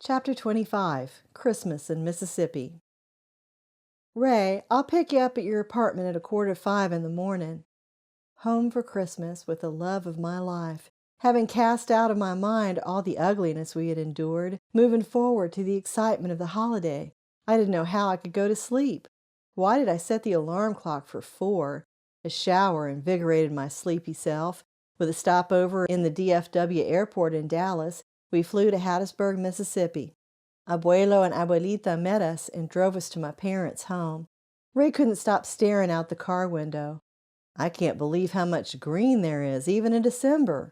Chapter 25, Christmas in Mississippi. Ray, I'll pick you up at your apartment at 4:45 in the morning. Home for Christmas with the love of my life, having cast out of my mind all the ugliness we had endured, moving forward to the excitement of the holiday. I didn't know how I could go to sleep. Why did I set the alarm clock for 4? A shower invigorated my sleepy self. With a stopover in the DFW airport in Dallas, we flew to Hattiesburg, Mississippi. Abuelo and Abuelita met us and drove us to my parents' home. Ray couldn't stop staring out the car window. I can't believe how much green there is, even in December.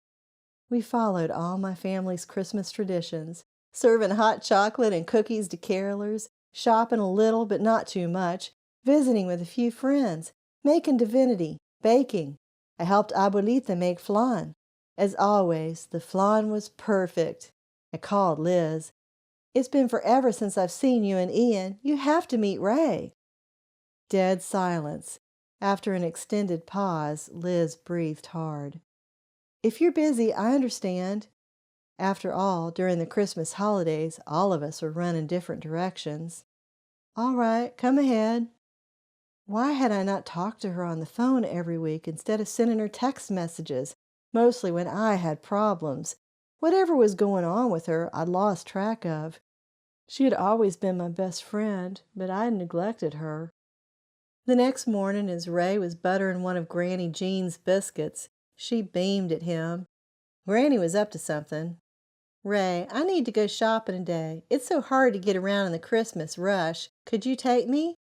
We followed all my family's Christmas traditions, serving hot chocolate and cookies to carolers, shopping a little but not too much, visiting with a few friends, making divinity, baking. I helped Abuelita make flan. As always, the flan was perfect. I called Liz. "It's been forever since I've seen you and Ian. You have to meet Ray." Dead silence. After an extended pause, Liz breathed hard. "If you're busy, I understand." After all, during the Christmas holidays, all of us were running different directions. "All right, come ahead." Why had I not talked to her on the phone every week instead of sending her text messages, mostly when I had problems? Whatever was going on with her, I'd lost track of. She had always been my best friend, but I had neglected her. The next morning, as Ray was buttering one of Granny Jean's biscuits, she beamed at him. Granny was up to something. "Ray, I need to go shopping today. It's so hard to get around in the Christmas rush. Could you take me?"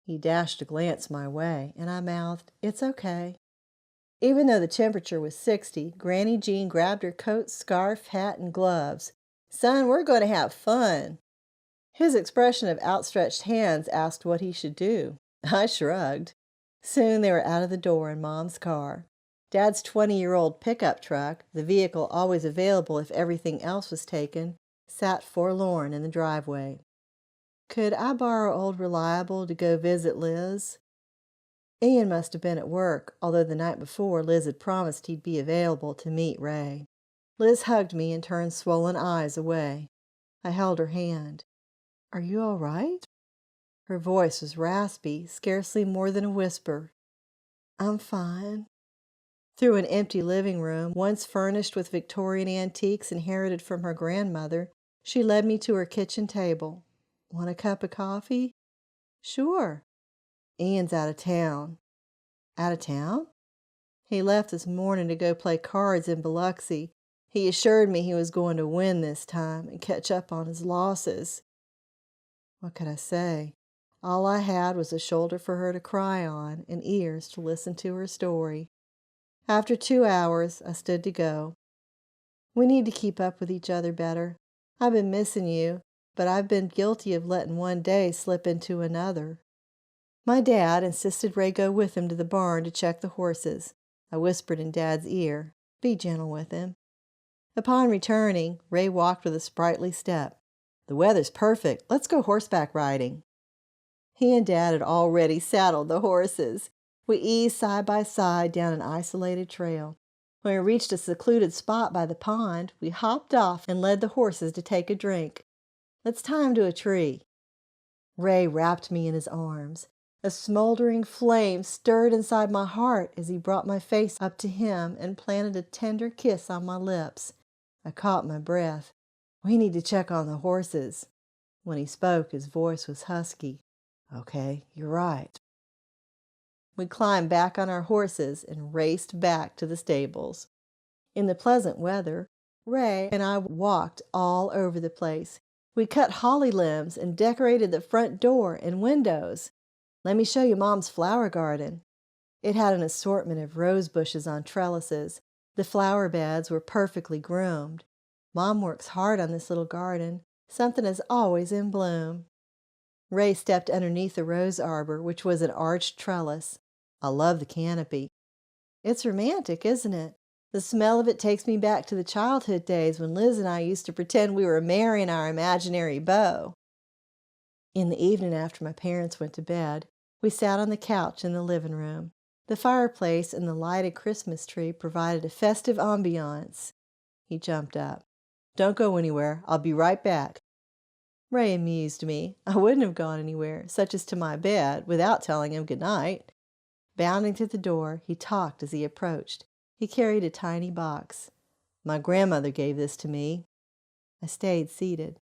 He dashed a glance my way, and I mouthed, "It's okay." Even though the temperature was 60, Granny Jean grabbed her coat, scarf, hat, and gloves. "Son, we're going to have fun." His expression of outstretched hands asked what he should do. I shrugged. Soon they were out of the door in Mom's car. Dad's 20-year-old pickup truck, the vehicle always available if everything else was taken, sat forlorn in the driveway. Could I borrow old Reliable to go visit Liz? Ian must have been at work, although the night before Liz had promised he'd be available to meet Ray. Liz hugged me and turned swollen eyes away. I held her hand. "Are you all right?" Her voice was raspy, scarcely more than a whisper. "I'm fine." Through an empty living room, once furnished with Victorian antiques inherited from her grandmother, she led me to her kitchen table. "Want a cup of coffee?" "Sure." "Ian's out of town." "Out of town?" "He left this morning to go play cards in Biloxi. He assured me he was going to win this time and catch up on his losses." What could I say? All I had was a shoulder for her to cry on and ears to listen to her story. After 2 hours, I stood to go. "We need to keep up with each other better. I've been missing you, but I've been guilty of letting one day slip into another." My dad insisted Ray go with him to the barn to check the horses. I whispered in Dad's ear, "Be gentle with him." Upon returning, Ray walked with a sprightly step. "The weather's perfect. Let's go horseback riding." He and Dad had already saddled the horses. We eased side by side down an isolated trail. When we reached a secluded spot by the pond, we hopped off and led the horses to take a drink. "Let's tie 'em to a tree." Ray wrapped me in his arms. A smoldering flame stirred inside my heart as he brought my face up to him and planted a tender kiss on my lips. I caught my breath. "We need to check on the horses." When he spoke, his voice was husky. "Okay, you're right." We climbed back on our horses and raced back to the stables. In the pleasant weather, Ray and I walked all over the place. We cut holly limbs and decorated the front door and windows. "Let me show you Mom's flower garden." It had an assortment of rose bushes on trellises. The flower beds were perfectly groomed. Mom works hard on this little garden. Something is always in bloom. Ray stepped underneath the rose arbor, which was an arched trellis. I love the canopy. "It's romantic, isn't it? The smell of it takes me back to the childhood days when Liz and I used to pretend we were marrying our imaginary beau." In the evening after my parents went to bed, we sat on the couch in the living room. The fireplace and the lighted Christmas tree provided a festive ambiance. He jumped up. "Don't go anywhere. I'll be right back. Ray amused me. I wouldn't have gone anywhere, such as to my bed, without telling him good night. Bounding to the door, he talked as he approached. He carried a tiny box. My grandmother gave this to me. I stayed seated.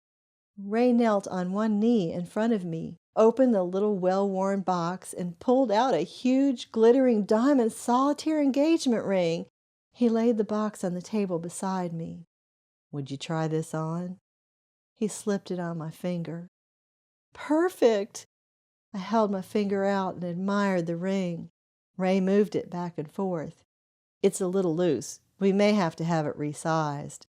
Ray knelt on one knee in front of me, opened the little well-worn box, and pulled out a huge, glittering diamond solitaire engagement ring. He laid the box on the table beside me. "Would you try this on?" He slipped it on my finger. Perfect! I held my finger out and admired the ring. Ray moved it back and forth. "It's a little loose. We may have to have it resized."